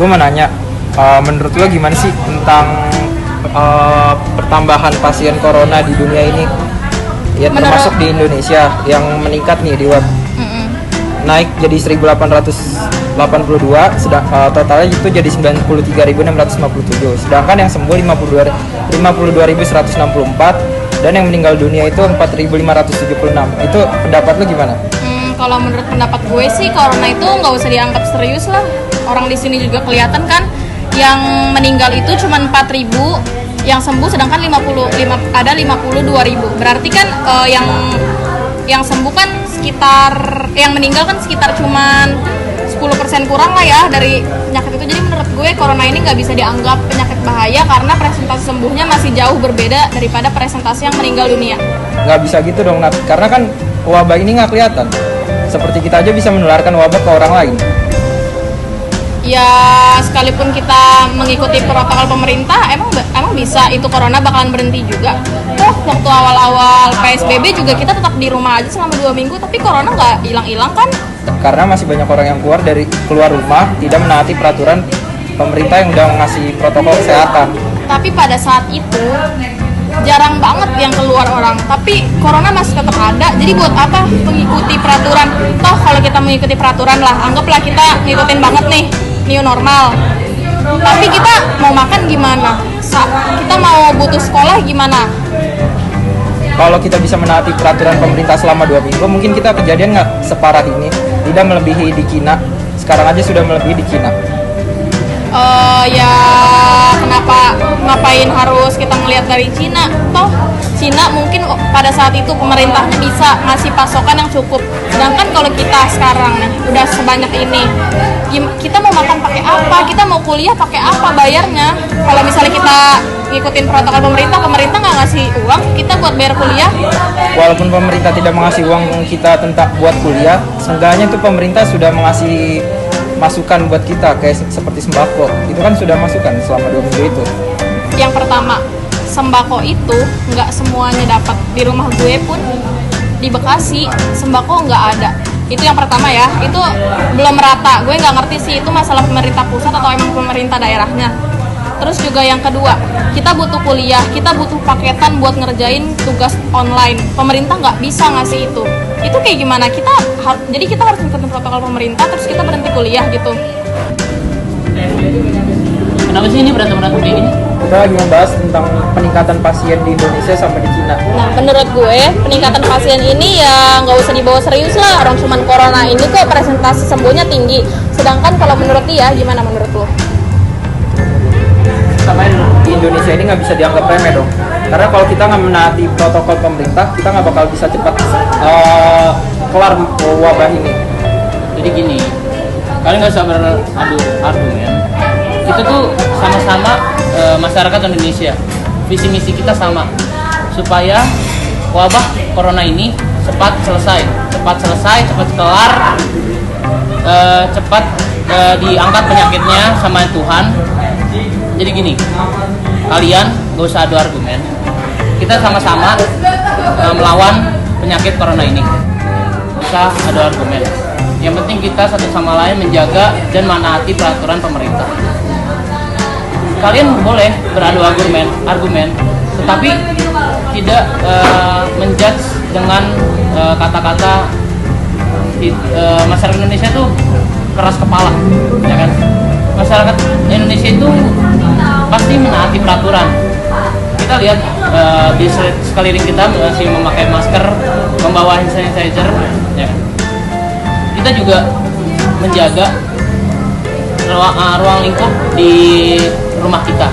gue mau nanya, menurut lo gimana sih tentang pertambahan pasien corona di dunia ini? Ya termasuk di Indonesia yang meningkat nih di web. Naik jadi 1.882, totalnya itu jadi 93.657. Sedangkan yang sembuh 52.164 dan yang meninggal dunia itu 4.576. Itu pendapat lu gimana? Kalau menurut pendapat gue sih corona itu nggak usah dianggap serius lah. Orang di sini juga kelihatan kan, yang meninggal itu cuma 4.000, yang sembuh sedangkan 52.000. Berarti kan yang sembuh kan sekitar, yang meninggal kan sekitar cuman 10% kurang lah ya dari penyakit itu. Jadi menurut gue corona ini nggak bisa dianggap penyakit bahaya karena presentasi sembuhnya masih jauh berbeda daripada presentasi yang meninggal dunia. Nggak bisa gitu dong, Nat. Karena kan wabah ini nggak kelihatan. Seperti kita aja bisa menularkan wabah ke orang lain. Ya sekalipun kita mengikuti protokol pemerintah, emang bisa itu corona bakalan berhenti juga. Toh waktu awal-awal PSBB juga kita tetap di rumah aja selama 2 minggu, tapi corona nggak hilang-hilang kan? Karena masih banyak orang yang keluar rumah tidak menaati peraturan pemerintah yang udah ngasih protokol kesehatan. Tapi pada saat itu jarang banget yang keluar orang, tapi corona masih tetap ada. Jadi buat apa mengikuti peraturan? Toh kalau kita mengikuti peraturan lah, anggaplah kita ngikutin banget nih new normal, tapi kita mau makan gimana? Kita mau butuh sekolah gimana? Kalau kita bisa menaati peraturan pemerintah selama 2 minggu, mungkin kita kejadian nggak separah ini, tidak melebihi di Cina. Sekarang aja sudah melebihi di Cina. Ya kenapa ngapain harus kita ngelihat dari Cina? Toh Cina mungkin pada saat itu pemerintahnya bisa ngasih pasokan yang cukup. Sedangkan kalau kita sekarang nih udah sebanyak ini, kita mau makan pakai apa? Kita mau kuliah pakai apa bayarnya? Kalau misalnya kita ngikutin protokol pemerintah nggak ngasih uang kita buat bayar kuliah. Walaupun pemerintah tidak mengasih uang kita buat kuliah, seenggaknya itu pemerintah sudah mengasih masukan buat kita kayak seperti sembako. Itu kan sudah masukan selama 2 minggu itu. Yang pertama, sembako itu nggak semuanya dapat. Di rumah gue pun di Bekasi sembako nggak ada. Itu yang pertama ya, itu belum merata. Gue nggak ngerti sih itu masalah pemerintah pusat atau emang pemerintah daerahnya. Terus juga yang kedua, kita butuh kuliah, kita butuh paketan buat ngerjain tugas online. Pemerintah nggak bisa ngasih itu. Itu kayak gimana? Jadi kita harus ngikutin protokol pemerintah, terus kita berhenti kuliah gitu. Kenapa sih ini berantem kayak gini? Kita lagi membahas tentang peningkatan pasien di Indonesia sama di Cina. Nah, menurut gue peningkatan pasien ini ya nggak usah dibawa serius lah. Orang cuman corona ini kok presentasi sembuhnya tinggi. Sedangkan kalau menurut dia, gimana menurut lo? Sama di Indonesia ini nggak bisa dianggap remeh dong. Karena kalau kita nggak menaati protokol pemerintah, kita nggak bakal bisa cepat kelar wabah ini. Jadi gini, kalian nggak usah beradu argumen. Kita tuh sama-sama masyarakat Indonesia. Visi misi kita sama, supaya wabah corona ini cepat selesai, cepat kelar, cepat diangkat penyakitnya sama Tuhan. Jadi gini, kalian gak usah adu argumen. Kita sama-sama melawan penyakit corona ini. Bisa adu argumen. Yang penting kita satu sama lain menjaga dan menaati peraturan pemerintah. Kalian boleh beradu argumen, tetapi tidak menjudge dengan kata-kata masyarakat Indonesia itu keras kepala, ya kan? Masyarakat Indonesia itu pasti menaati peraturan. Kita lihat di sekeliling kita masih memakai masker, membawa hand sanitizer, ya. Kita juga menjaga ruang lingkup di rumah kita.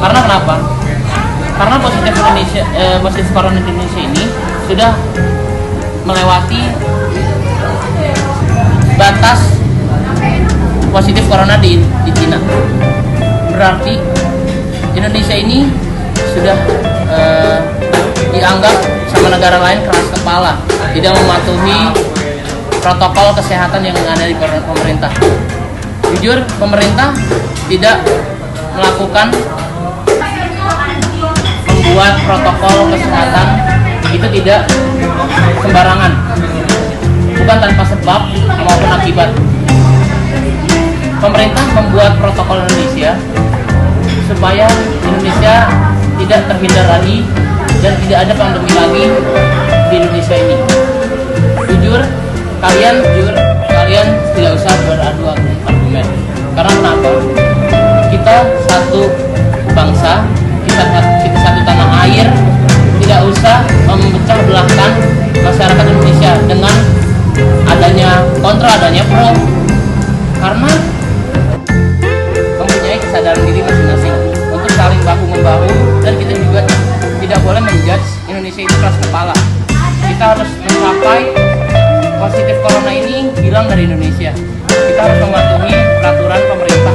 Karena kenapa? Karena positif corona di Indonesia ini sudah melewati batas positif corona di Cina. Berarti Indonesia ini sudah dianggap sama negara lain keras kepala, tidak mematuhi protokol kesehatan yang ada di pemerintah. Jujur, pemerintah tidak melakukan membuat protokol kesehatan itu tidak sembarangan, bukan tanpa sebab maupun akibat. pemerintah membuat protokol Indonesia supaya Indonesia tidak terhindar lagi dan tidak ada pandemi lagi di Indonesia ini. Jujur, kalian tidak usah beradu argumen. Karena kenapa? Kita satu bangsa, kita satu tanah air, tidak usah memecah belahkan masyarakat Indonesia dengan adanya kontra, adanya pro, karena mempunyai kesadaran diri masing-masing untuk saling bahu membahu, dan kita juga tidak boleh menjudge Indonesia itu keras kepala. Kita harus mencapai positif corona ini hilang dari Indonesia. Kita harus mematuhi peraturan pemerintah.